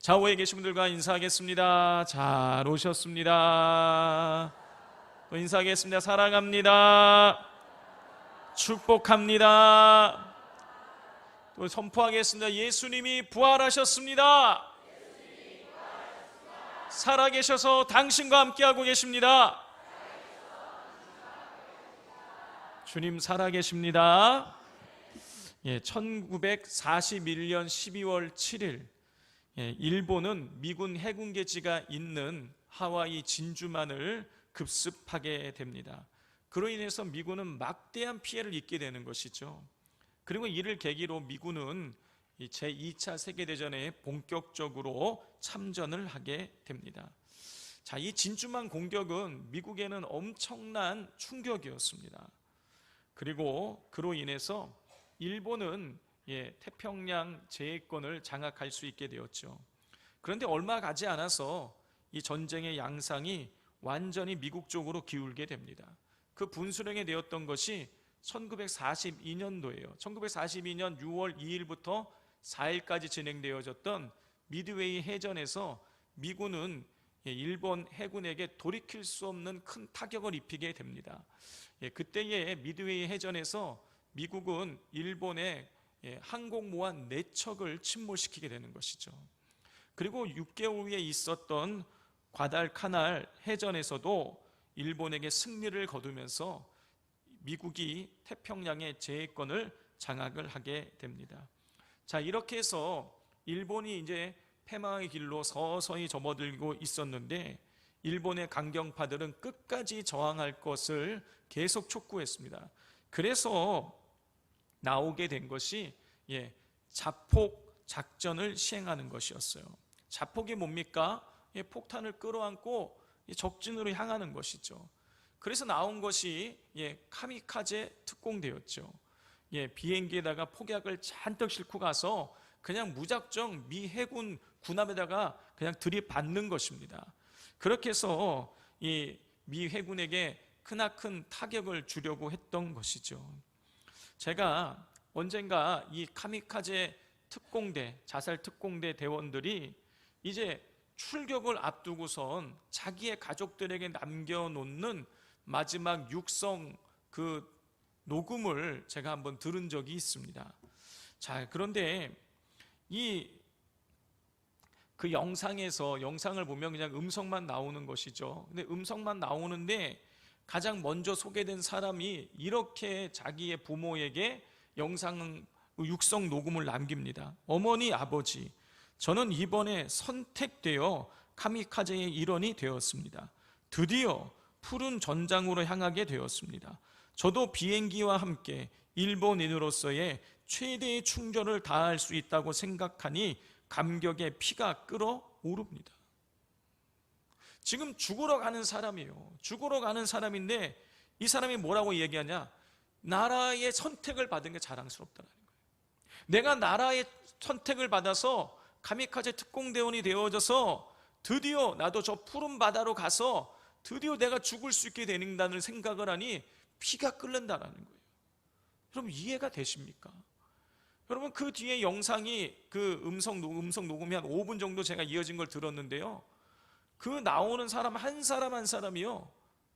좌우에 계신 분들과 인사하겠습니다. 잘 오셨습니다. 또 인사하겠습니다. 사랑합니다. 축복합니다. 또 선포하겠습니다. 예수님이 부활하셨습니다. 살아계셔서 당신과 함께하고 계십니다. 주님 살아계십니다. 1941년 12월 7일 일본은 미군 해군기지가 있는 하와이 진주만을 급습하게 됩니다. 그로 인해서 미군은 막대한 피해를 입게 되는 것이죠. 그리고 이를 계기로 미군은 제2차 세계대전에 본격적으로 참전을 하게 됩니다. 자, 이 진주만 공격은 미국에는 엄청난 충격이었습니다. 그리고 그로 인해서 일본은 태평양 제해권을 장악할 수 있게 되었죠. 그런데 얼마 가지 않아서 이 전쟁의 양상이 완전히 미국 쪽으로 기울게 됩니다. 그 분수령이 되었던 것이 1942년도예요. 1942년 6월 2일부터 4일까지 진행되어졌던 미드웨이 해전에서 미군은 일본 해군에게 돌이킬 수 없는 큰 타격을 입히게 됩니다. 그때의 미드웨이 해전에서 미국은 일본의 항공모함 4척을 침몰시키게 되는 것이죠. 그리고 6개월 후에 있었던 과달카날 해전에서도 일본에게 승리를 거두면서 미국이 태평양의 제해권을 장악을 하게 됩니다. 자, 이렇게 해서 일본이 이제 패망의 길로 서서히 접어들고 있었는데 일본의 강경파들은 끝까지 저항할 것을 계속 촉구했습니다. 그래서 나오게 된 것이 자폭 작전을 시행하는 것이었어요. 자폭이 뭡니까? 폭탄을 끌어안고 적진으로 향하는 것이죠. 그래서 나온 것이 카미카제 특공대였죠. 비행기에다가 폭약을 잔뜩 싣고 가서 그냥 무작정 미 해군 군함에다가 그냥 들이받는 것입니다. 그렇게 해서 이 미 해군에게 크나큰 타격을 주려고 했던 것이죠. 제가 언젠가 이 카미카제 특공대, 자살 특공대 대원들이 이제 출격을 앞두고선 자기의 가족들에게 남겨놓는 마지막 육성 그 녹음을 제가 한번 들은 적이 있습니다. 자, 그런데 그 영상을 보면 그냥 음성만 나오는 것이죠. 근데 음성만 나오는데 가장 먼저 소개된 사람이 이렇게 자기의 부모에게 육성 녹음을 남깁니다. 어머니, 아버지, 저는 이번에 선택되어 카미카제의 일원이 되었습니다. 드디어 푸른 전장으로 향하게 되었습니다. 저도 비행기와 함께 일본인으로서의 최대의 충전을 다할 수 있다고 생각하니 감격에 피가 끓어오릅니다. 지금 죽으러 가는 사람이에요. 죽으러 가는 사람인데 이 사람이 뭐라고 얘기하냐? 나라의 선택을 받은 게 자랑스럽다는 거예요. 내가 나라의 선택을 받아서 카미카제 특공대원이 되어져서 드디어 나도 저 푸른 바다로 가서 드디어 내가 죽을 수 있게 된다는 생각을 하니 피가 끓는다는 거예요. 여러분 이해가 되십니까? 여러분 그 뒤에 영상이 그 음성 녹음이 한 5분 정도 제가 이어진 걸 들었는데요. 그 나오는 사람 한 사람이요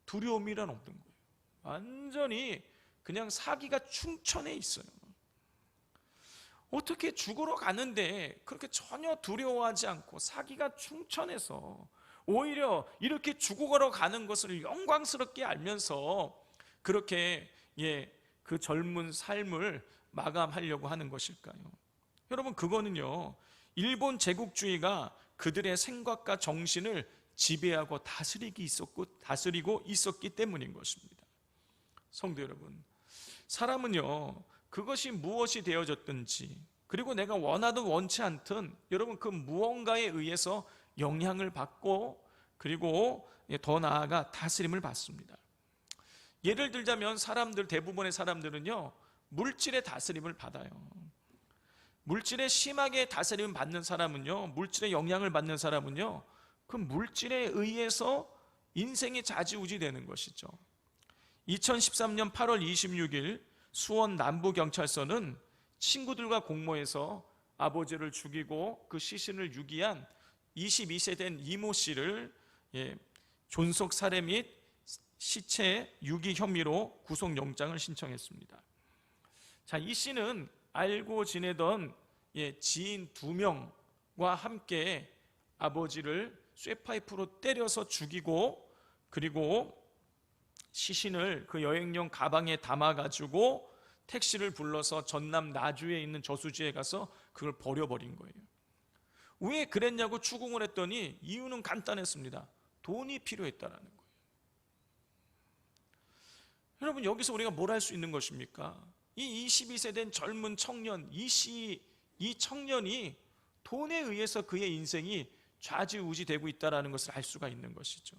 두려움이란 없는 거예요. 완전히 그냥 사기가 충천해 있어요. 어떻게 죽으러 가는데 그렇게 전혀 두려워하지 않고 사기가 충천해서 오히려 이렇게 죽으러 가는 것을 영광스럽게 알면서 그렇게 그 젊은 삶을 마감하려고 하는 것일까요? 여러분 그거는요 일본 제국주의가 그들의 생각과 정신을 지배하고 다스리고 있었기 때문인 것입니다. 성도 여러분, 사람은요 그것이 무엇이 되어졌든지 그리고 내가 원하든 원치 않든 여러분 그 무언가에 의해서 영향을 받고 그리고 더 나아가 다스림을 받습니다. 예를 들자면 대부분의 사람들은요 물질의 다스림을 받아요. 물질에 심하게 다스림을 받는 사람은요, 물질의 영향을 받는 사람은요, 그 물질에 의해서 인생이 좌지우지 되는 것이죠. 2013년 8월 26일 수원 남부경찰서는 친구들과 공모해서 아버지를 죽이고 그 시신을 유기한 22세 된 이모 씨를 존속 살해 및 시체 유기 혐의로 구속영장을 신청했습니다. 자, 이 씨는 알고 지내던 지인 2명과 함께 아버지를 쇠파이프로 때려서 죽이고, 그리고 시신을 그 여행용 가방에 담아가지고 택시를 불러서 전남 나주에 있는 저수지에 가서 그걸 버려버린 거예요. 왜 그랬냐고 추궁을 했더니 이유는 간단했습니다. 돈이 필요했다라는 거예요. 여러분, 여기서 우리가 뭘 할 수 있는 것입니까? 이 22세 된 젊은 청년, 이 청년이 돈에 의해서 그의 인생이 좌지우지되고 있다는 것을 알 수가 있는 것이죠.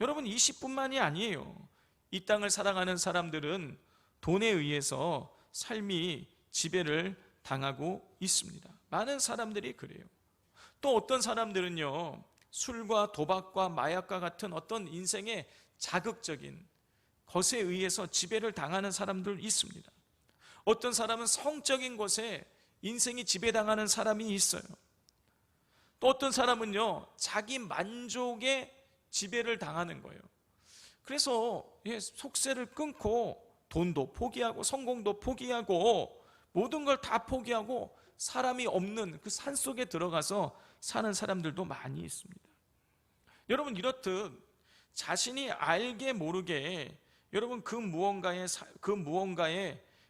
여러분, 이 시뿐만이 아니에요. 이 땅을 살아가는 사람들은 돈에 의해서 삶이 지배를 당하고 있습니다. 많은 사람들이 그래요. 또 어떤 사람들은요, 술과 도박과 마약과 같은 어떤 인생의 자극적인 것에 의해서 지배를 당하는 사람들 있습니다. 어떤 사람은 성적인 것에 인생이 지배당하는 사람이 있어요. 또 어떤 사람은요, 자기 만족에 지배를 당하는 거예요. 그래서 속세를 끊고 돈도 포기하고 성공도 포기하고 모든 걸 다 포기하고 사람이 없는 그 산속에 들어가서 사는 사람들도 많이 있습니다. 여러분, 이렇듯 자신이 알게 모르게 여러분 그 무언가에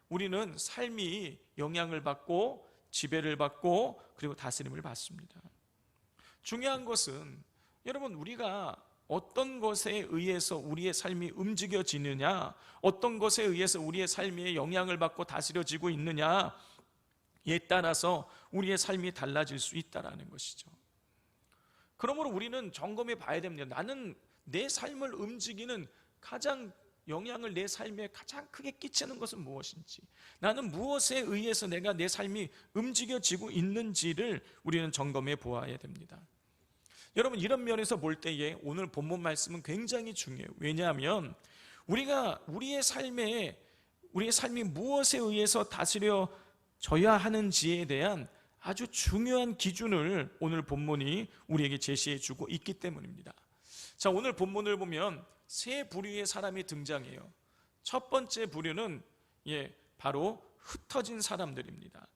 우리는 삶이 영향을 받고 지배를 받고 그리고 다스림을 받습니다. 중요한 것은 여러분, 우리가 어떤 것에 의해서 우리의 삶이 움직여지느냐, 어떤 것에 의해서 우리의 삶에 영향을 받고 다스려지고 있느냐에 따라서 우리의 삶이 달라질 수 있다는 것이죠. 그러므로 우리는 점검해 봐야 됩니다. 나는 내 삶을 움직이는 가장 영향을 내 삶에 가장 크게 끼치는 것은 무엇인지, 나는 무엇에 의해서 내가 내 삶이 움직여지고 있는지를 우리는 점검해 보아야 됩니다. 여러분, 이런 면에서 볼 때에 오늘 본문 말씀은 굉장히 중요해요. 왜냐하면 우리가 우리의 삶이 무엇에 의해서 다스려져야 하는지에 대한 아주 중요한 기준을 오늘 본문이 우리에게 제시해 주고 있기 때문입니다. 자, 오늘 본문을 보면 세 부류의 사람이 등장해요. 첫 번째 부류는 바로 흩어진 사람들입니다.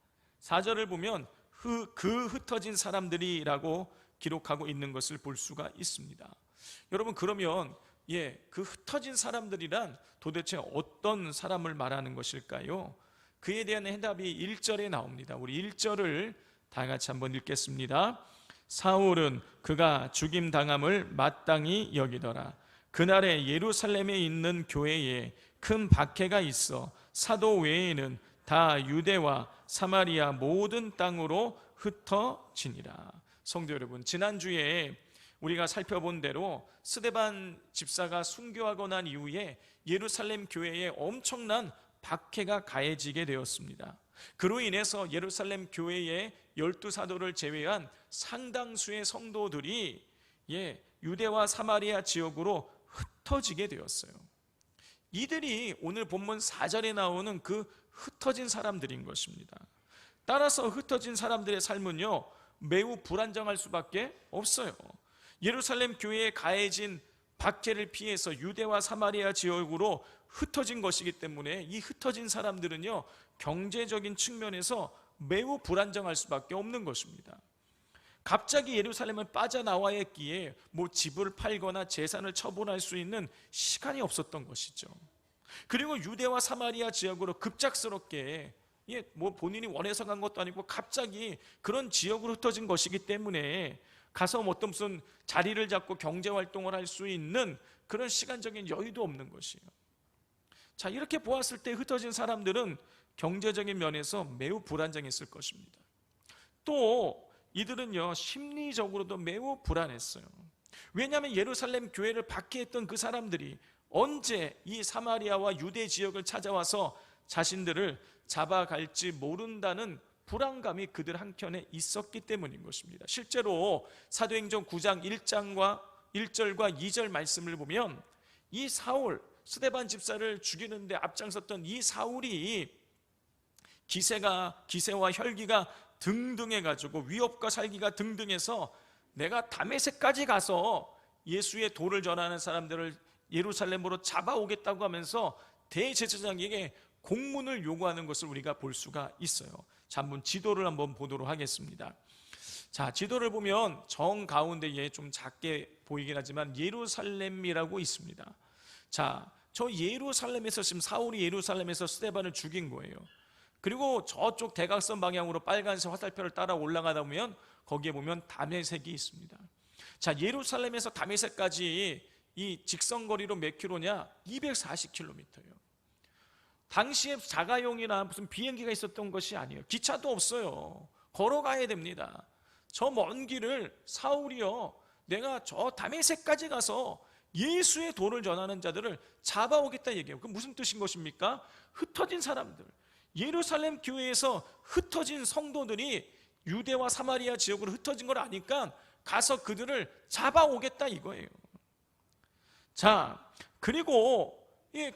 4절을 보면 그 흩어진 사람들이라고 기록하고 있는 것을 볼 수가 있습니다. 여러분, 그러면 그 흩어진 사람들이란 도대체 어떤 사람을 말하는 것일까요? 그에 대한 해답이 1절에 나옵니다. 우리 1절을 다 같이 한번 읽겠습니다. 사울은 그가 죽임당함을 마땅히 여기더라. 그날에 예루살렘에 있는 교회에 큰 박해가 있어 사도 외에는 다 유대와 사마리아 모든 땅으로 흩어지니라. 성도 여러분, 지난주에 우리가 살펴본 대로 스데반 집사가 순교하고 난 이후에 예루살렘 교회에 엄청난 박해가 가해지게 되었습니다. 그로 인해서 예루살렘 교회의 12사도를 제외한 상당수의 성도들이 유대와 사마리아 지역으로 흩어지게 되었어요. 이들이 오늘 본문 4절에 나오는 그 흩어진 사람들인 것입니다. 따라서 흩어진 사람들의 삶은요, 매우 불안정할 수밖에 없어요. 예루살렘 교회에 가해진 박해를 피해서 유대와 사마리아 지역으로 흩어진 것이기 때문에 이 흩어진 사람들은요, 경제적인 측면에서 매우 불안정할 수밖에 없는 것입니다. 갑자기 예루살렘을 빠져나와야 했기에 집을 팔거나 재산을 처분할 수 있는 시간이 없었던 것이죠. 그리고 유대와 사마리아 지역으로 급작스럽게 본인이 원해서 간 것도 아니고 갑자기 그런 지역으로 흩어진 것이기 때문에 가서 무슨 자리를 잡고 경제활동을 할 수 있는 그런 시간적인 여유도 없는 것이에요. 자, 이렇게 보았을 때 흩어진 사람들은 경제적인 면에서 매우 불안정했을 것입니다. 또 이들은요, 심리적으로도 매우 불안했어요. 왜냐하면 예루살렘 교회를 박해했던 그 사람들이 언제 이 사마리아와 유대 지역을 찾아와서 자신들을 잡아갈지 모른다는 불안감이 그들 한켠에 있었기 때문인 것입니다. 실제로 사도행전 9장 1절과 2절 말씀을 보면 이 사울, 스데반 집사를 죽이는데 앞장섰던 이 사울이 기세와 혈기가 등등해가지고 위협과 살기가 등등해서 내가 다메섹까지 가서 예수의 도를 전하는 사람들을 예루살렘으로 잡아오겠다고 하면서 대제사장에게 공문을 요구하는 것을 우리가 볼 수가 있어요. 자, 한번 지도를 한번 보도록 하겠습니다. 자, 지도를 보면 정 가운데에 좀 작게 보이긴 하지만 예루살렘이라고 있습니다. 자, 저 예루살렘에서 지금 사울이 예루살렘에서 스데반을 죽인 거예요. 그리고 저쪽 대각선 방향으로 빨간색 화살표를 따라 올라가다 보면 거기에 보면 다메섹이 있습니다. 자, 예루살렘에서 다메섹까지 이 직선거리로 몇 킬로냐? 240km예요. 당시에 자가용이나 무슨 비행기가 있었던 것이 아니에요. 기차도 없어요. 걸어가야 됩니다. 저 먼 길을 사울이요, 내가 저 다메섹까지 가서 예수의 도를 전하는 자들을 잡아오겠다 얘기해요. 그 무슨 뜻인 것입니까? 흩어진 사람들, 예루살렘 교회에서 흩어진 성도들이 유대와 사마리아 지역으로 흩어진 걸 아니까 가서 그들을 잡아오겠다 이거예요. 자, 그리고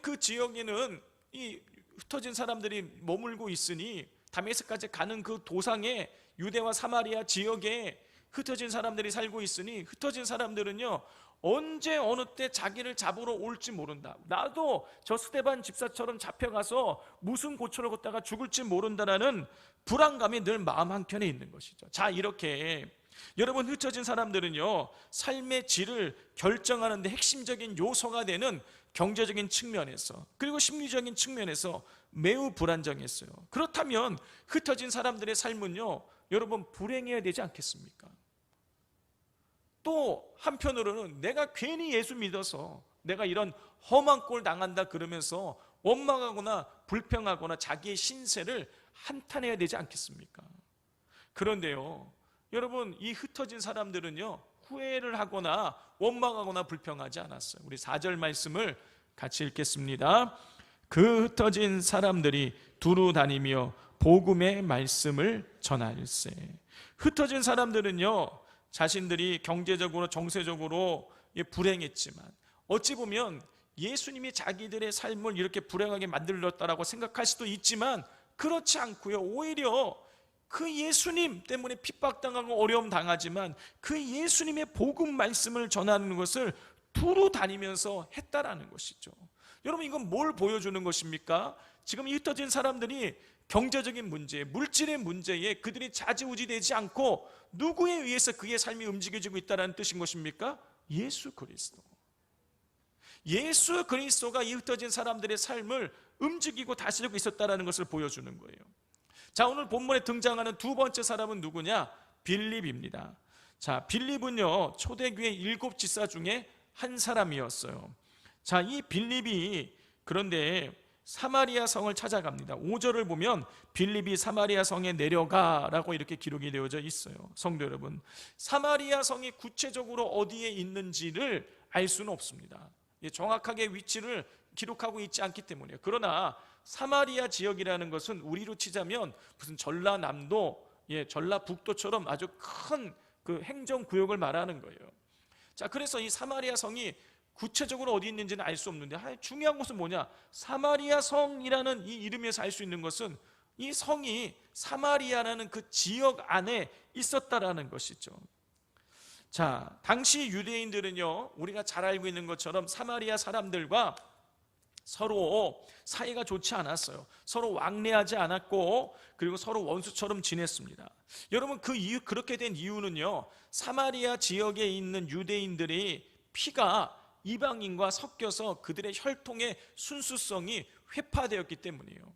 그 지역에는 이 흩어진 사람들이 머물고 있으니 다메섹까지 가는 그 도상에 유대와 사마리아 지역에 흩어진 사람들이 살고 있으니 흩어진 사람들은요, 언제 어느 때 자기를 잡으러 올지 모른다. 나도 저 스데반 집사처럼 잡혀가서 무슨 고초를 걷다가 죽을지 모른다라는 불안감이 늘 마음 한켠에 있는 것이죠. 자, 이렇게 여러분, 흩어진 사람들은요, 삶의 질을 결정하는 데 핵심적인 요소가 되는 경제적인 측면에서, 그리고 심리적인 측면에서 매우 불안정했어요. 그렇다면 흩어진 사람들의 삶은요, 여러분, 불행해야 되지 않겠습니까? 또 한편으로는 내가 괜히 예수 믿어서 내가 이런 험한 꼴 당한다 그러면서 원망하거나 불평하거나 자기의 신세를 한탄해야 되지 않겠습니까? 그런데요, 여러분, 이 흩어진 사람들은요, 후회를 하거나 원망하거나 불평하지 않았어요. 우리 4절 말씀을 같이 읽겠습니다. 그 흩어진 사람들이 두루 다니며 복음의 말씀을 전할세. 흩어진 사람들은요, 자신들이 경제적으로 정세적으로 불행했지만 어찌 보면 예수님이 자기들의 삶을 이렇게 불행하게 만들었다라고 생각할 수도 있지만 그렇지 않고요, 오히려 그 예수님 때문에 핍박당하고 어려움 당하지만 그 예수님의 복음 말씀을 전하는 것을 두루 다니면서 했다라는 것이죠. 여러분, 이건 뭘 보여주는 것입니까? 지금 이 흩어진 사람들이 경제적인 문제, 물질의 문제에 그들이 좌지우지되지 않고 누구에 의해서 그의 삶이 움직여지고 있다는 뜻인 것입니까? 예수 그리스도. 예수 그리스도가 이 흩어진 사람들의 삶을 움직이고 다스리고 있었다는 것을 보여주는 거예요. 자, 오늘 본문에 등장하는 두 번째 사람은 누구냐? 빌립입니다. 자, 빌립은요, 초대교회 7 지사 중에 한 사람이었어요. 자, 이 빌립이 그런데 사마리아 성을 찾아갑니다. 5절을 보면 빌립이 사마리아 성에 내려가라고 이렇게 기록이 되어져 있어요. 성도 여러분, 사마리아 성이 구체적으로 어디에 있는지를 알 수는 없습니다. 정확하게 위치를 기록하고 있지 않기 때문이에요. 그러나 사마리아 지역이라는 것은 우리로 치자면 무슨 전라남도, 전라북도처럼 아주 큰 그 행정구역을 말하는 거예요. 자, 그래서 이 사마리아 성이 구체적으로 어디 있는지는 알 수 없는데 중요한 것은 뭐냐? 사마리아 성이라는 이 이름에서 알 수 있는 것은 이 성이 사마리아라는 그 지역 안에 있었다라는 것이죠. 자, 당시 유대인들은요, 우리가 잘 알고 있는 것처럼 사마리아 사람들과 서로 사이가 좋지 않았어요. 서로 왕래하지 않았고, 그리고 서로 원수처럼 지냈습니다. 여러분, 그 이유, 그렇게 된 이유는요, 사마리아 지역에 있는 유대인들이 피가 이방인과 섞여서 그들의 혈통의 순수성이 회파되었기 때문이에요.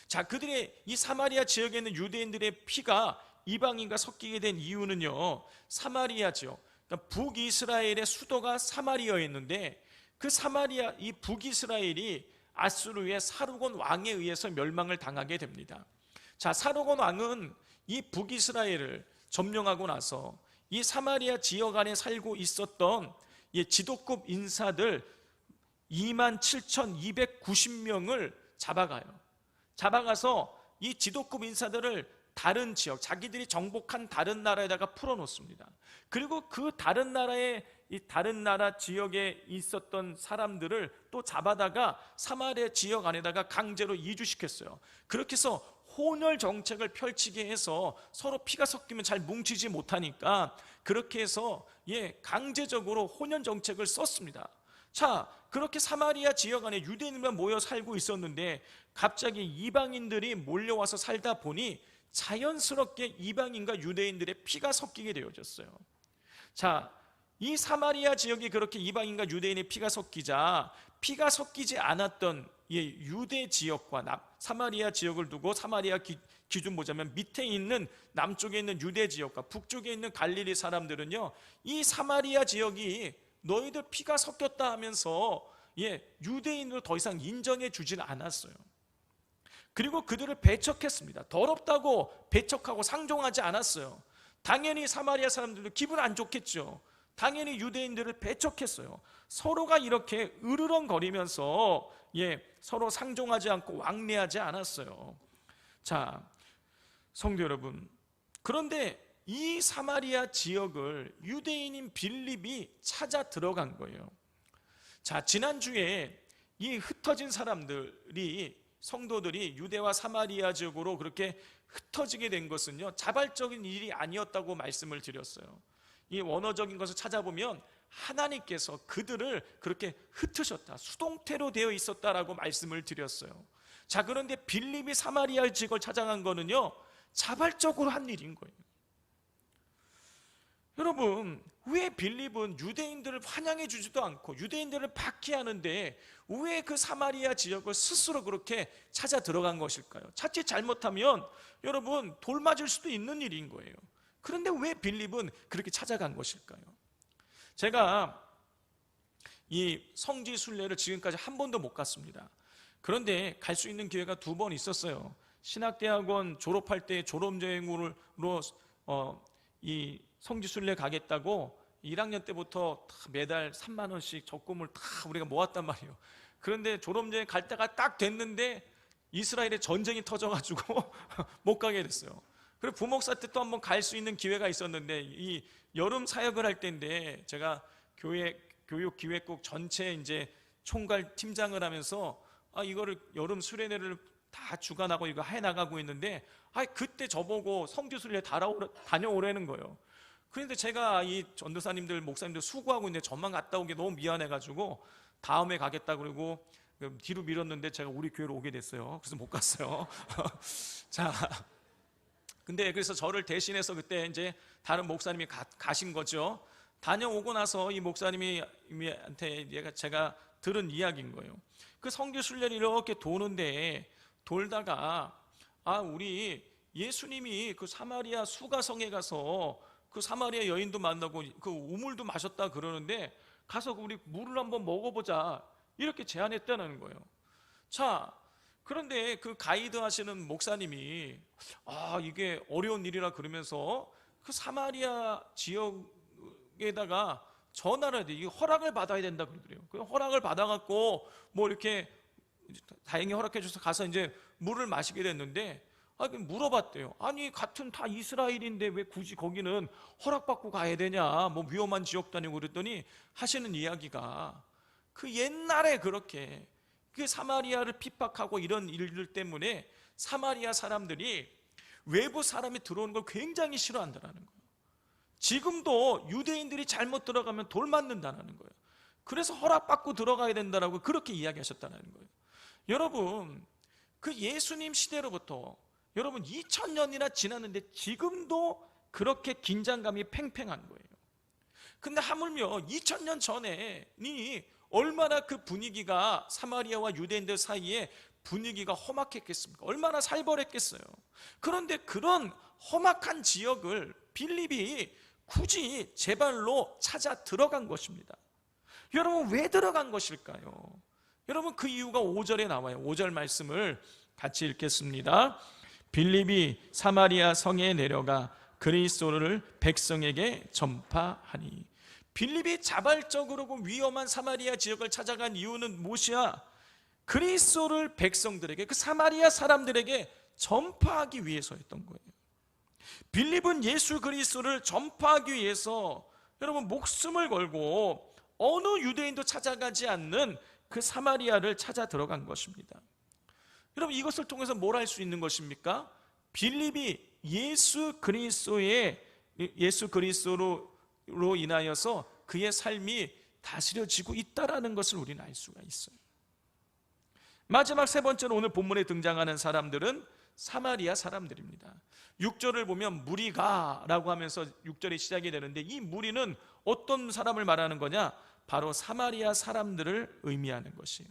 자, 그들의 이 사마리아 지역에 있는 유대인들의 피가 이방인과 섞이게 된 이유는요, 사마리아 지역, 그러니까 북이스라엘의 수도가 사마리아였는데 그 사마리아, 이 북이스라엘이 아수르의 사르곤 왕에 의해서 멸망을 당하게 됩니다. 자, 사르곤 왕은 이 북이스라엘을 점령하고 나서 이 사마리아 지역 안에 살고 있었던 지도급 인사들 27,290명을 잡아가서 이 지도급 인사들을 다른 지역, 자기들이 정복한 다른 나라에다가 풀어놓습니다. 그리고 그 다른 나라 지역에 있었던 사람들을 또 잡아다가 사마리아 지역 안에다가 강제로 이주시켰어요. 그렇게 해서 혼혈 정책을 펼치게 해서 서로 피가 섞이면 잘 뭉치지 못하니까 그렇게 해서 강제적으로 혼혈 정책을 썼습니다. 자, 그렇게 사마리아 지역 안에 유대인들만 모여 살고 있었는데 갑자기 이방인들이 몰려와서 살다 보니 자연스럽게 이방인과 유대인들의 피가 섞이게 되어졌어요. 자, 이 사마리아 지역이 그렇게 이방인과 유대인의 피가 섞이자 피가 섞이지 않았던 유대 지역과 사마리아 지역을 두고 사마리아 기준 보자면 밑에 있는 남쪽에 있는 유대 지역과 북쪽에 있는 갈릴리 사람들은요, 이 사마리아 지역이 너희들 피가 섞였다 하면서 유대인으로 더 이상 인정해 주질 않았어요. 그리고 그들을 배척했습니다. 더럽다고 배척하고 상종하지 않았어요. 당연히 사마리아 사람들도 기분 안 좋겠죠. 당연히 유대인들을 배척했어요. 서로가 이렇게 으르렁거리면서 서로 상종하지 않고 왕래하지 않았어요. 자, 성도 여러분, 그런데 이 사마리아 지역을 유대인인 빌립이 찾아 들어간 거예요. 자, 지난주에 이 흩어진 사람들이, 성도들이 유대와 사마리아 지역으로 그렇게 흩어지게 된 것은요, 자발적인 일이 아니었다고 말씀을 드렸어요. 이 원어적인 것을 찾아보면 하나님께서 그들을 그렇게 흩으셨다, 수동태로 되어 있었다라고 말씀을 드렸어요. 자, 그런데 빌립이 사마리아 지역을 찾아간 거는요, 자발적으로 한 일인 거예요. 여러분, 왜 빌립은 유대인들을 환영해 주지도 않고 유대인들을 박해하는데 왜 그 사마리아 지역을 스스로 그렇게 찾아 들어간 것일까요? 자칫 잘못하면 여러분 돌 맞을 수도 있는 일인 거예요. 그런데 왜 빌립은 그렇게 찾아간 것일까요? 제가 이 성지 순례를 지금까지 한 번도 못 갔습니다. 그런데 갈 수 있는 기회가 2번 있었어요. 신학대학원 졸업할 때 졸업여행으로 이 성지 순례 가겠다고 1학년 때부터 매달 3만 원씩 적금을 다 우리가 모았단 말이에요. 그런데 졸업여행 갈 때가 딱 됐는데 이스라엘에 전쟁이 터져가지고 못 가게 됐어요. 그리고 부목사 때 또 한번 갈 수 있는 기회가 있었는데 이 여름 사역을 할 때인데 제가 교육기획국 전체 이제 총괄 팀장을 하면서 이거를 여름 수련회를 다 주관하고 이거 해 나가고 있는데 그때 저보고 성지 순례 다녀오라는 거예요. 그런데 제가 이 전도사님들 목사님들 수고하고 있는데 저만 갔다 오기 너무 미안해가지고 다음에 가겠다 그러고 뒤로 미뤘는데 제가 우리 교회로 오게 됐어요. 그래서 못 갔어요. 자, 근데 그래서 저를 대신해서 그때 이제 다른 목사님이 가신 거죠. 다녀오고 나서 이 목사님한테 제가 들은 이야기인 거예요. 그 성지 순례를 이렇게 도는데 돌다가 우리 예수님이 그 사마리아 수가성에 가서 그 사마리아 여인도 만나고 그 우물도 마셨다 그러는데 가서 우리 물을 한번 먹어보자 이렇게 제안했다는 거예요. 자, 그런데 그 가이드 하시는 목사님이 이게 어려운 일이라 그러면서 그 사마리아 지역에다가 전화를 해야 돼. 이게 허락을 받아야 된다 그러더래요. 그 허락을 받아갖고 뭐 이렇게 다행히 허락해 줘서 가서 이제 물을 마시게 됐는데 물어봤대요. 아니 같은 다 이스라엘인데 왜 굳이 거기는 허락받고 가야 되냐, 뭐 위험한 지역도 아니고 그랬더니 하시는 이야기가 그 옛날에 그렇게 그 사마리아를 핍박하고 이런 일들 때문에 사마리아 사람들이 외부 사람이 들어오는 걸 굉장히 싫어한다는 거예요. 지금도 유대인들이 잘못 들어가면 돌 맞는다는 거예요. 그래서 허락받고 들어가야 된다라고 그렇게 이야기하셨다는 거예요. 여러분, 그 예수님 시대로부터 여러분 2000년이나 지났는데 지금도 그렇게 긴장감이 팽팽한 거예요. 근데 하물며 2000년 전에 얼마나 그 분위기가 사마리아와 유대인들 사이에 분위기가 험악했겠습니까? 얼마나 살벌했겠어요. 그런데 그런 험악한 지역을 빌립이 굳이 제 발로 찾아 들어간 것입니다. 여러분, 왜 들어간 것일까요? 여러분, 그 이유가 5절에 나와요. 5절 말씀을 같이 읽겠습니다. 빌립이 사마리아 성에 내려가 그리스도를 백성에게 전파하니. 빌립이 자발적으로 그 위험한 사마리아 지역을 찾아간 이유는 무엇이야? 그리스도를 백성들에게, 그 사마리아 사람들에게 전파하기 위해서였던 거예요. 빌립은 예수 그리스도를 전파하기 위해서 여러분 목숨을 걸고 어느 유대인도 찾아가지 않는 그 사마리아를 찾아 들어간 것입니다. 여러분, 이것을 통해서 뭘 할 수 있는 것입니까? 빌립이 예수 그리스도로 인하여서 그의 삶이 다스려지고 있다라는 것을 우리는 알 수가 있어요. 마지막 세 번째로 오늘 본문에 등장하는 사람들은 사마리아 사람들입니다. 6절을 보면 무리가라고 하면서 6절이 시작이 되는데, 이 무리는 어떤 사람을 말하는 거냐? 바로 사마리아 사람들을 의미하는 것이에요.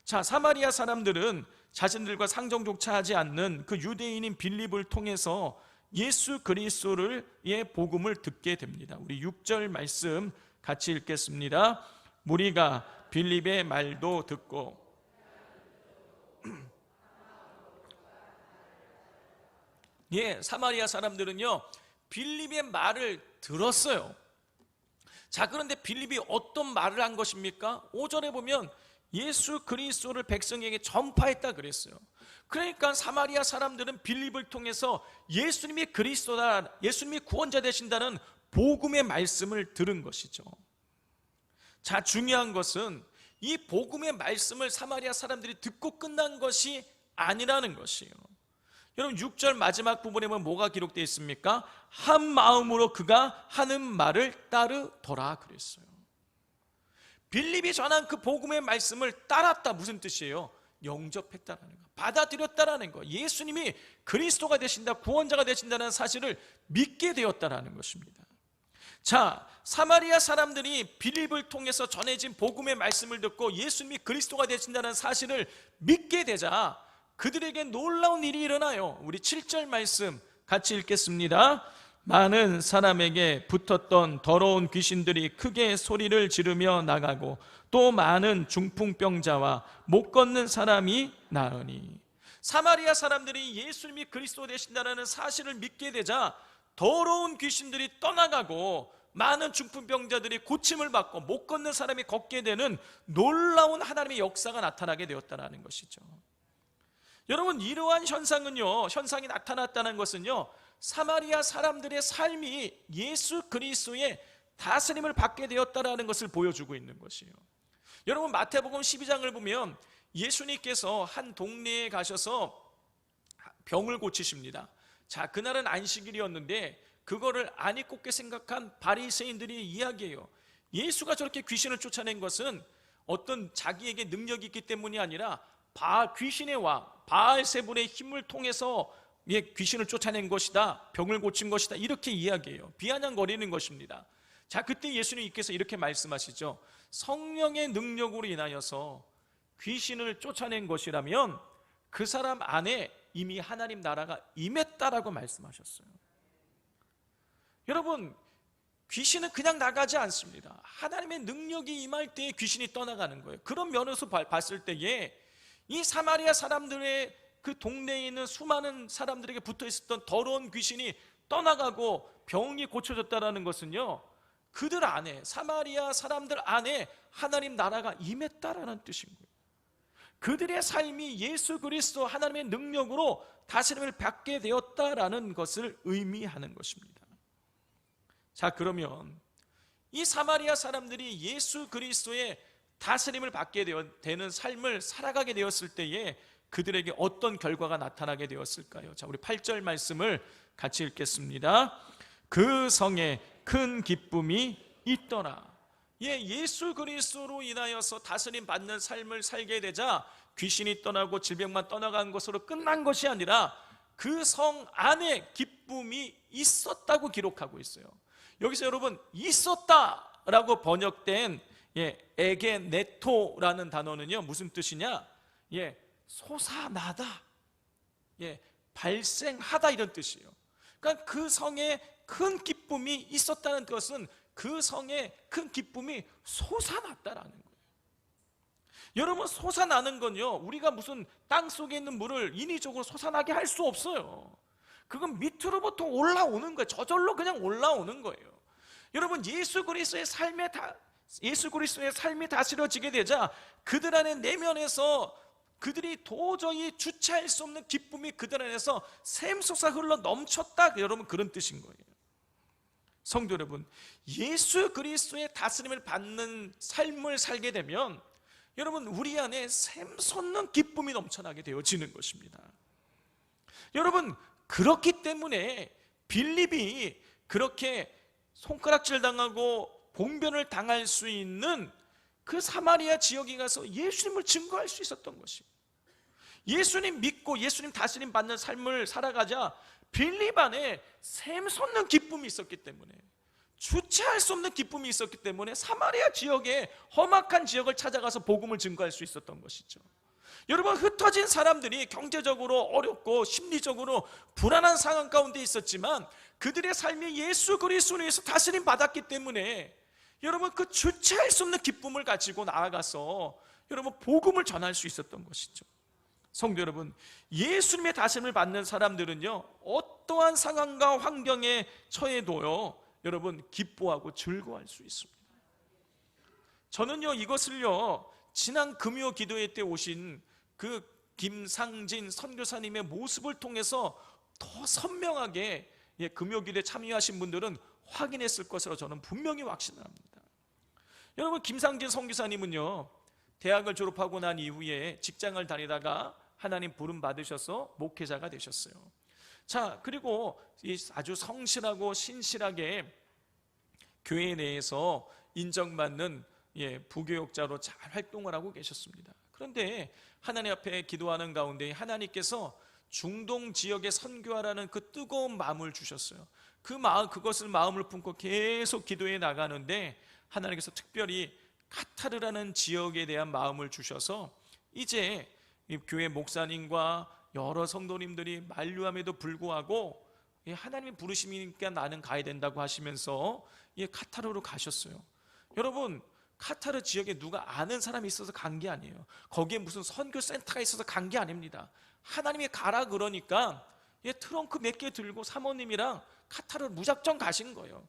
자, 사마리아 사람들은 자신들과 상종조차 하지 않는 그 유대인인 빌립을 통해서 예수 그리스도의 복음을 듣게 됩니다. 우리 6절 말씀 같이 읽겠습니다. 무리가 빌립의 말도 듣고, 사마리아 사람들은요, 빌립의 말을 들었어요. 자, 그런데 빌립이 어떤 말을 한 것입니까? 5절에 보면 예수 그리스도를 백성에게 전파했다 그랬어요. 그러니까 사마리아 사람들은 빌립을 통해서 예수님이 그리스도다, 예수님이 구원자 되신다는 복음의 말씀을 들은 것이죠. 자, 중요한 것은 이 복음의 말씀을 사마리아 사람들이 듣고 끝난 것이 아니라는 것이에요. 여러분, 6절 마지막 부분에 보면 뭐가 기록되어 있습니까? 한 마음으로 그가 하는 말을 따르더라 그랬어요. 빌립이 전한 그 복음의 말씀을 따랐다. 무슨 뜻이에요? 영접했다라는 거, 받아들였다라는 거, 예수님이 그리스도가 되신다, 구원자가 되신다는 사실을 믿게 되었다라는 것입니다. 자, 사마리아 사람들이 빌립을 통해서 전해진 복음의 말씀을 듣고 예수님이 그리스도가 되신다는 사실을 믿게 되자 그들에게 놀라운 일이 일어나요. 우리 7절 말씀 같이 읽겠습니다. 많은 사람에게 붙었던 더러운 귀신들이 크게 소리를 지르며 나가고 또 많은 중풍병자와 못 걷는 사람이 나으니. 사마리아 사람들이 예수님이 그리스도 되신다는 사실을 믿게 되자 더러운 귀신들이 떠나가고 많은 중풍병자들이 고침을 받고 못 걷는 사람이 걷게 되는 놀라운 하나님의 역사가 나타나게 되었다는 것이죠. 여러분, 이러한 현상이 나타났다는 것은요, 사마리아 사람들의 삶이 예수 그리스도의 다스림을 받게 되었다는 것을 보여주고 있는 것이에요. 여러분, 마태복음 12장을 보면 예수님께서 한 동네에 가셔서 병을 고치십니다. 자, 그날은 안식일이었는데 그거를 아니꼽게 생각한 바리새인들이 이야기해요. 예수가 저렇게 귀신을 쫓아낸 것은 어떤 자기에게 능력이 있기 때문이 아니라 귀신의 왕 바알세불의 힘을 통해서 귀신을 쫓아낸 것이다, 병을 고친 것이다, 이렇게 이야기해요. 비아냥거리는 것입니다. 자, 그때 예수님께서 이렇게 말씀하시죠. 성령의 능력으로 인하여서 귀신을 쫓아낸 것이라면 그 사람 안에 이미 하나님 나라가 임했다라고 말씀하셨어요. 여러분, 귀신은 그냥 나가지 않습니다. 하나님의 능력이 임할 때에 귀신이 떠나가는 거예요. 그런 면에서 봤을 때에 이 사마리아 사람들의 그 동네에 있는 수많은 사람들에게 붙어 있었던 더러운 귀신이 떠나가고 병이 고쳐졌다는 것은요, 그들 안에, 사마리아 사람들 안에 하나님 나라가 임했다라는 뜻인 거예요. 그들의 삶이 예수 그리스도 하나님의 능력으로 다스림을 받게 되었다라는 것을 의미하는 것입니다. 자, 그러면 이 사마리아 사람들이 예수 그리스도의 다스림을 받게 되는 삶을 살아가게 되었을 때에 그들에게 어떤 결과가 나타나게 되었을까요? 자, 우리 8절 말씀을 같이 읽겠습니다. 그 성에 큰 기쁨이 있더라. 예수 그리스도로 인하여서 다스림 받는 삶을 살게 되자 귀신이 떠나고 질병만 떠나간 것으로 끝난 것이 아니라 그 성 안에 기쁨이 있었다고 기록하고 있어요. 여기서 여러분, 있었다라고 번역된 에게네토라는 단어는요, 무슨 뜻이냐? 솟아나다, 발생하다, 이런 뜻이에요. 그러니까 그 성에 큰 기쁨이 있었다는 것은 그 성에 큰 기쁨이 솟아났다라는 거예요. 여러분, 솟아나는 건요, 우리가 무슨 땅 속에 있는 물을 인위적으로 솟아나게 할 수 없어요. 그건 밑으로부터 올라오는 거예요. 저절로 그냥 올라오는 거예요. 여러분, 예수 그리스도의 삶이 다스려지게 되자 그들 안에 내면에서 그들이 도저히 주체할 수 없는 기쁨이 그들 안에서 샘솟아 흘러 넘쳤다, 여러분, 그런 뜻인 거예요. 성도 여러분, 예수 그리스도의 다스림을 받는 삶을 살게 되면 여러분, 우리 안에 샘솟는 기쁨이 넘쳐나게 되어지는 것입니다. 여러분, 그렇기 때문에 빌립이 그렇게 손가락질 당하고 봉변을 당할 수 있는 그 사마리아 지역에 가서 예수님을 증거할 수 있었던 것입니다. 예수님 믿고 예수님 다스림 받는 삶을 살아가자 빌립 안에 샘솟는 기쁨이 있었기 때문에, 주체할 수 없는 기쁨이 있었기 때문에 사마리아 지역의 험악한 지역을 찾아가서 복음을 증거할 수 있었던 것이죠. 여러분, 흩어진 사람들이 경제적으로 어렵고 심리적으로 불안한 상황 가운데 있었지만 그들의 삶이 예수 그리스도로 인해서 다스림 받았기 때문에 여러분, 그 주체할 수 없는 기쁨을 가지고 나아가서 여러분 복음을 전할 수 있었던 것이죠. 성도 여러분, 예수님의 다스림을 받는 사람들은요, 어떠한 상황과 환경에 처해도요 여러분 기뻐하고 즐거워할 수 있습니다. 저는요 이것을요 지난 금요 기도회 때 오신 그 김상진 선교사님의 모습을 통해서 더 선명하게 금요 기도에 참여하신 분들은 확인했을 것으로 저는 분명히 확신을 합니다. 여러분, 김상진 선교사님은요 대학을 졸업하고 난 이후에 직장을 다니다가 하나님 부름 받으셔서 목회자가 되셨어요. 자, 그리고 아주 성실하고 신실하게 교회 내에서 인정받는 부교육자로 잘 활동을 하고 계셨습니다. 그런데 하나님 앞에 기도하는 가운데 하나님께서 중동 지역에 선교하라는 그 뜨거운 마음을 주셨어요. 그것을 마음을 품고 계속 기도해 나가는데 하나님께서 특별히 카타르라는 지역에 대한 마음을 주셔서 이제 교회 목사님과 여러 성도님들이 만류함에도 불구하고 하나님의 부르심이니까 나는 가야 된다고 하시면서 카타르로 가셨어요. 여러분, 카타르 지역에 누가 아는 사람이 있어서 간 게 아니에요. 거기에 무슨 선교센터가 있어서 간 게 아닙니다. 하나님이 가라 그러니까 트렁크 몇 개 들고 사모님이랑 카타르 무작정 가신 거예요.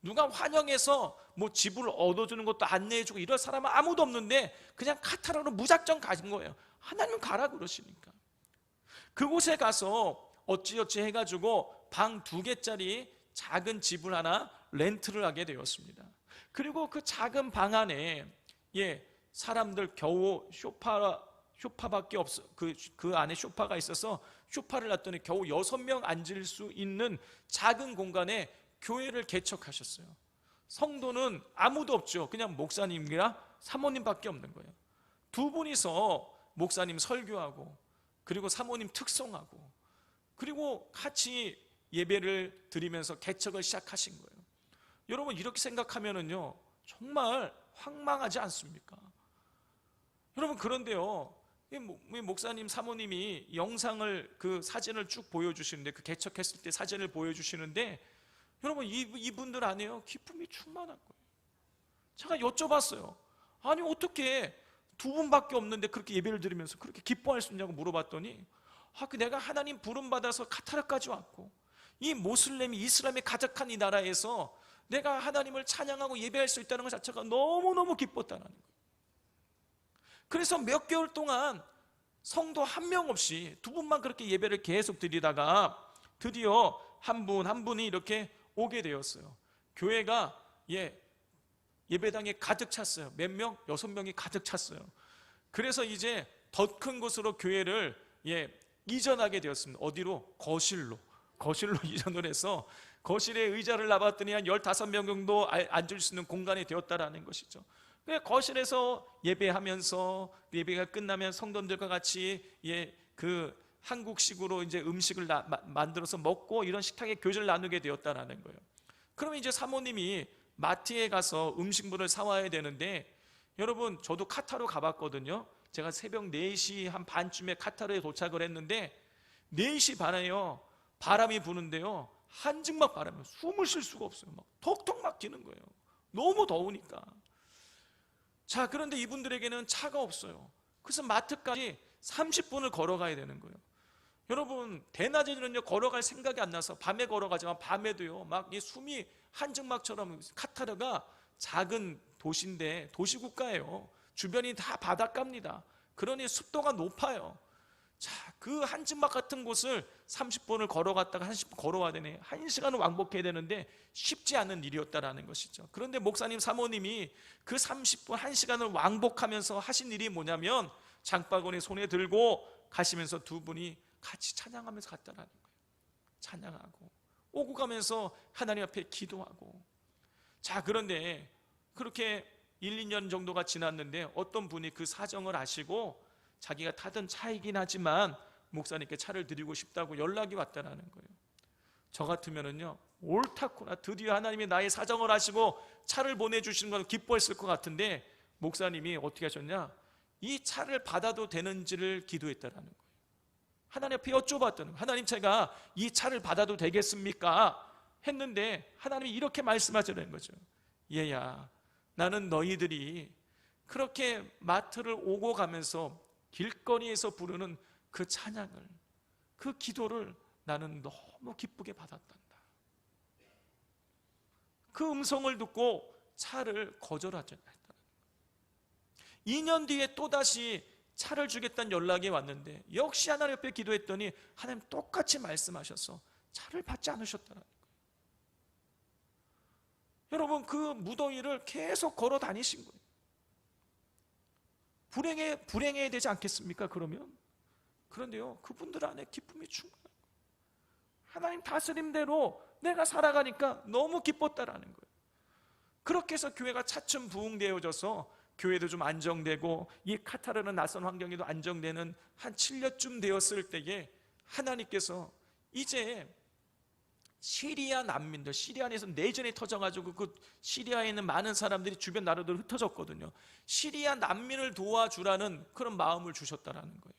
누가 환영해서 뭐 집을 얻어주는 것도 안내해주고 이럴 사람은 아무도 없는데 그냥 카타르로 무작정 가신 거예요. 하나님은 가라 그러시니까. 그곳에 가서 어찌어찌 해가지고 방 2개짜리 작은 집을 하나 렌트를 하게 되었습니다. 그리고 그 작은 방 안에 사람들 겨우 소파밖에 없어. 그 안에 소파가 있어서 소파를 놨더니 겨우 6명 앉을 수 있는 작은 공간에 교회를 개척하셨어요. 성도는 아무도 없죠. 그냥 목사님이랑 사모님밖에 없는 거예요. 두 분이서 목사님 설교하고 그리고 사모님 특송하고 그리고 같이 예배를 드리면서 개척을 시작하신 거예요. 여러분, 이렇게 생각하면은요 정말 황망하지 않습니까? 여러분, 그런데요 목사님 사모님이 영상을 그 사진을 쭉 보여주시는데, 그 개척했을 때 사진을 보여주시는데 여러분, 이분들 안에요 기쁨이 충만한 거예요. 제가 여쭤봤어요. 아니, 어떻게 2분밖에 없는데 그렇게 예배를 드리면서 그렇게 기뻐할 수 있냐고 물어봤더니 내가 하나님 부름 받아서 카타르까지 왔고 이 모슬렘이 이슬람이 가득한 이 나라에서 내가 하나님을 찬양하고 예배할 수 있다는 것 자체가 너무너무 기뻤다는 거예요. 그래서 몇 개월 동안 성도 한 명 없이 2분만 그렇게 예배를 계속 드리다가 드디어 한 분이 이렇게 오게 되었어요. 교회가 예배당에 가득 찼어요. 몇 명? 6명이 가득 찼어요. 그래서 이제 더 큰 곳으로 교회를 이전하게 되었습니다. 어디로? 거실로 이전을 해서 거실에 의자를 놔봤더니 한 15명 정도 앉을 수 있는 공간이 되었다라는 것이죠. 거실에서 예배하면서 예배가 끝나면 성도들과 같이 그 한국식으로 이제 음식을 만들어서 먹고 이런 식탁에 교제를 나누게 되었다라는 거예요. 그러면 이제 사모님이 마트에 가서 음식물을 사와야 되는데, 여러분, 저도 카타르 가봤거든요. 제가 새벽 4시 한 반쯤에 카타르에 도착을 했는데 4시 반에요 바람이 부는데요 한증막 바람이, 숨을 쉴 수가 없어요. 막 톡톡 막히는 거예요. 너무 더우니까. 자, 그런데 이분들에게는 차가 없어요. 그래서 마트까지 30분을 걸어가야 되는 거예요. 여러분, 대낮에는요 걸어갈 생각이 안 나서 밤에 걸어가지만 밤에도요 막 이 숨이 한증막처럼. 카타르가 작은 도시인데 도시국가예요. 주변이 다 바닷가입니다. 그러니 습도가 높아요. 자, 그 한증막 같은 곳을 30분을 걸어갔다가 30분 걸어와야 되네. 1시간을 왕복해야 되는데 쉽지 않은 일이었다라는 것이죠. 그런데 목사님 사모님이 그 30분 1시간을 왕복하면서 하신 일이 뭐냐면 장바구니 손에 들고 가시면서 두 분이 같이 찬양하면서 갔다라는 거예요. 찬양하고 오고 가면서 하나님 앞에 기도하고. 자, 그런데 그렇게 1, 2년 정도가 지났는데 어떤 분이 그 사정을 아시고 자기가 타던 차이긴 하지만 목사님께 차를 드리고 싶다고 연락이 왔다라는 거예요. 저 같으면은요, 옳다구나, 드디어 하나님이 나의 사정을 아시고 차를 보내주시는 걸 기뻐했을 것 같은데 목사님이 어떻게 하셨냐, 이 차를 받아도 되는지를 기도했다라는 거예요. 하나님 앞에 여쭤봤다는 거예요. 하나님, 제가 이 차를 받아도 되겠습니까? 했는데 하나님이 이렇게 말씀하시는 거죠. 얘야, 나는 너희들이 그렇게 마트를 오고 가면서 길거리에서 부르는 그 찬양을, 그 기도를 나는 너무 기쁘게 받았단다. 그 음성을 듣고 차를 거절하지 않았다. 2년 뒤에 또다시 차를 주겠다는 연락이 왔는데 역시 하나님 옆에 기도했더니 하나님 똑같이 말씀하셔서 차를 받지 않으셨다는 거예요. 여러분, 그 무더위를 계속 걸어 다니신 거예요. 불행해야 되지 않겠습니까? 그러면. 그런데요, 그분들 안에 기쁨이 충만한 거예요. 하나님 다스림대로 내가 살아가니까 너무 기뻤다라는 거예요. 그렇게 해서 교회가 차츰 부흥되어져서 교회도 좀 안정되고 이 카타르는 낯선 환경에도 안정되는 한 7년쯤 되었을 때에 하나님께서 이제 시리아 난민들, 시리아 안에서 내전이 터져가지고 그 시리아에 있는 많은 사람들이 주변 나라들로 흩어졌거든요. 시리아 난민을 도와주라는 그런 마음을 주셨다라는 거예요.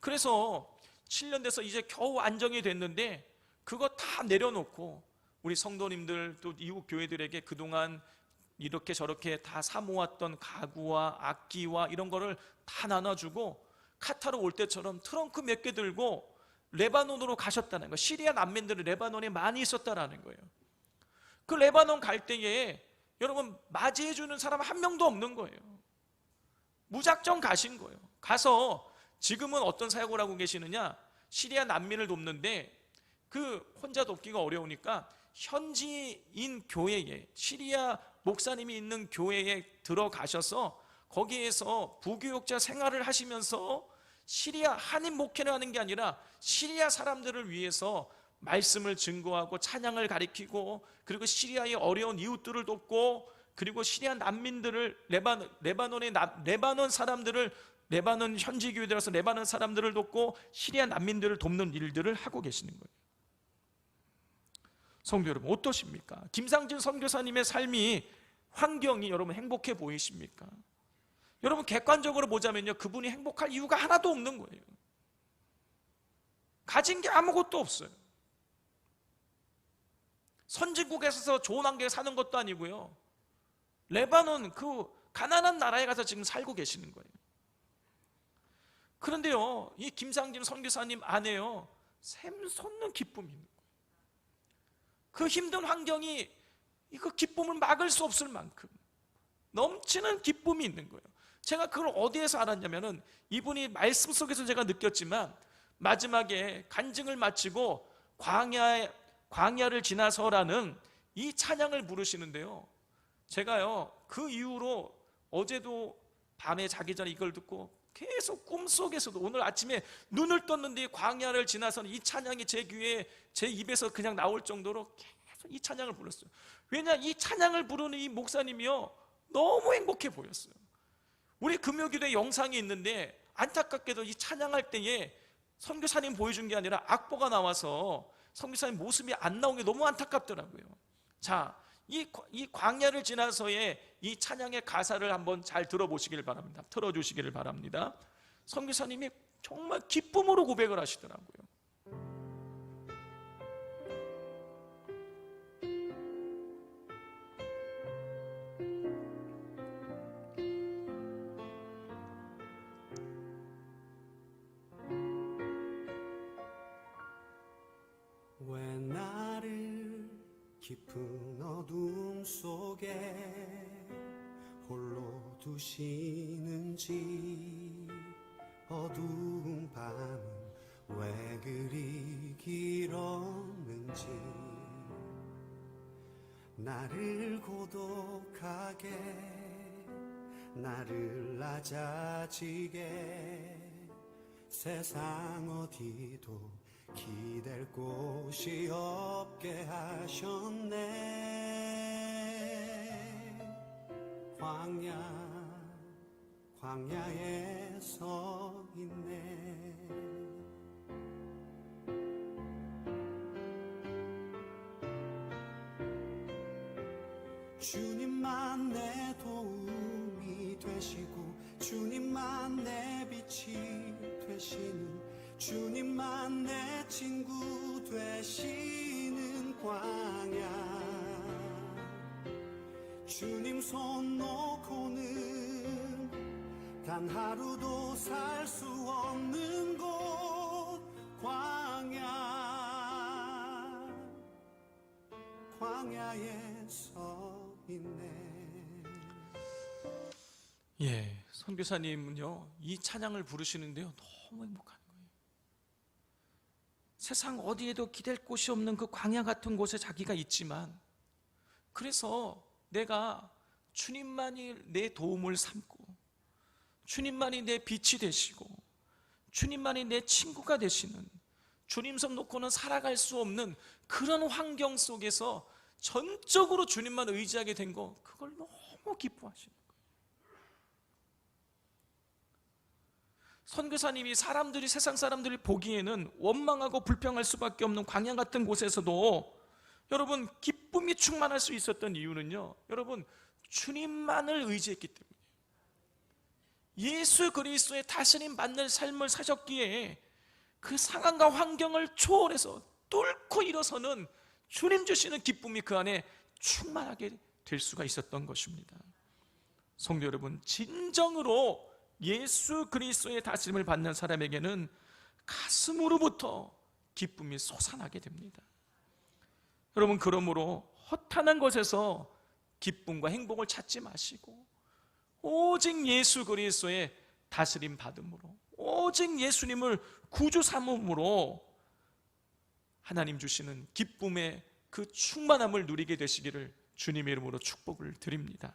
그래서 7년 돼서 이제 겨우 안정이 됐는데 그거 다 내려놓고 우리 성도님들 또 이웃 교회들에게 그동안 이렇게 저렇게 다 사모았던 가구와 악기와 이런 거를 다 나눠주고 카타르 올 때처럼 트렁크 몇 개 들고 레바논으로 가셨다는 거예요. 시리아 난민들이 레바논에 많이 있었다라는 거예요. 그 레바논 갈 때에 여러분 맞이해주는 사람 한 명도 없는 거예요. 무작정 가신 거예요. 가서 지금은 어떤 사역을 하고 계시느냐, 시리아 난민을 돕는데 그 혼자 돕기가 어려우니까 현지인 교회에, 시리아 목사님이 있는 교회에 들어가셔서 거기에서 부교육자 생활을 하시면서 시리아 한인 목회를 하는 게 아니라 시리아 사람들을 위해서 말씀을 증거하고 찬양을 가리키고, 그리고 시리아의 어려운 이웃들을 돕고, 그리고 시리아 난민들을 레바논 사람들을, 레바논 현지 교회에 들어서 레바논 사람들을 돕고 시리아 난민들을 돕는 일들을 하고 계시는 거예요. 성도 여러분, 어떠십니까? 김상진 선교사님의 삶이, 환경이 여러분 행복해 보이십니까? 여러분 객관적으로 보자면요, 그분이 행복할 이유가 하나도 없는 거예요. 가진 게 아무것도 없어요. 선진국에서 좋은 환경에 사는 것도 아니고요, 레바논 그 가난한 나라에 가서 지금 살고 계시는 거예요. 그런데요, 이 김상진 선교사님 안에요 샘솟는 기쁨이 있는 거예요. 그 힘든 환경이 그 기쁨을 막을 수 없을 만큼 넘치는 기쁨이 있는 거예요. 제가 그걸 어디에서 알았냐면은, 이분이 말씀 속에서 제가 느꼈지만 마지막에 간증을 마치고 광야를 지나서라는 이 찬양을 부르시는데요, 제가요 그 이후로 어제도 밤에 자기 전에 이걸 듣고 계속 꿈속에서도 오늘 아침에 눈을 떴는데 광야를 지나서는 이 찬양이 제 귀에, 제 입에서 그냥 나올 정도로 계속 이 찬양을 불렀어요. 왜냐, 이 찬양을 부르는 이 목사님이요 너무 행복해 보였어요. 우리 금요기도에 영상이 있는데 안타깝게도 이 찬양할 때에 선교사님 보여준 게 아니라 악보가 나와서 선교사님 모습이 안 나온 게 너무 안타깝더라고요. 자, 이 광야를 지나서의 이 찬양의 가사를 한번 잘 들어보시길 바랍니다. 틀어주시기를 바랍니다. 선교사님이 정말 기쁨으로 고백을 하시더라고요. 왜 나를 깊은 어둠 속에 홀로 두시는지, 어두운 밤은 왜 그리 길었는지 나를 고독하게 나를 낮아지게 세상 어디도 기댈 곳이 없게 하셨네. 광야에 서 있네. 주님만 내 도움이 되시고 주님만 내 빛이 되시는 주님만 내 친구 되시는 광야. 주님 손 놓고는 단 하루도 살 수 없는 곳 광야에 서 있네. 예, 선교사님은요 이 찬양을 부르시는데요 너무 행복한 거예요. 세상 어디에도 기댈 곳이 없는 그 광야 같은 곳에 자기가 있지만, 그래서 내가 주님만이 내 도움을 삼고 주님만이 내 빛이 되시고 주님만이 내 친구가 되시는, 주님 손 놓고는 살아갈 수 없는 그런 환경 속에서 전적으로 주님만 의지하게 된 거, 그걸 너무 기뻐하시는 거예요. 선교사님이 사람들이, 세상 사람들이 보기에는 원망하고 불평할 수밖에 없는 광야 같은 곳에서도 여러분 기쁨이 충만할 수 있었던 이유는요, 여러분 주님만을 의지했기 때문에, 예수 그리스도의 다스림 받는 삶을 사셨기에 그 상황과 환경을 초월해서 뚫고 일어서는 주님 주시는 기쁨이 그 안에 충만하게 될 수가 있었던 것입니다. 성도 여러분, 진정으로 예수 그리스도의 다스림을 받는 사람에게는 가슴으로부터 기쁨이 솟아나게 됩니다. 여러분, 그러므로 허탄한 것에서 기쁨과 행복을 찾지 마시고 오직 예수 그리스도의 다스림 받음으로, 오직 예수님을 구주 삼음으로 하나님 주시는 기쁨의 그 충만함을 누리게 되시기를 주님의 이름으로 축복을 드립니다.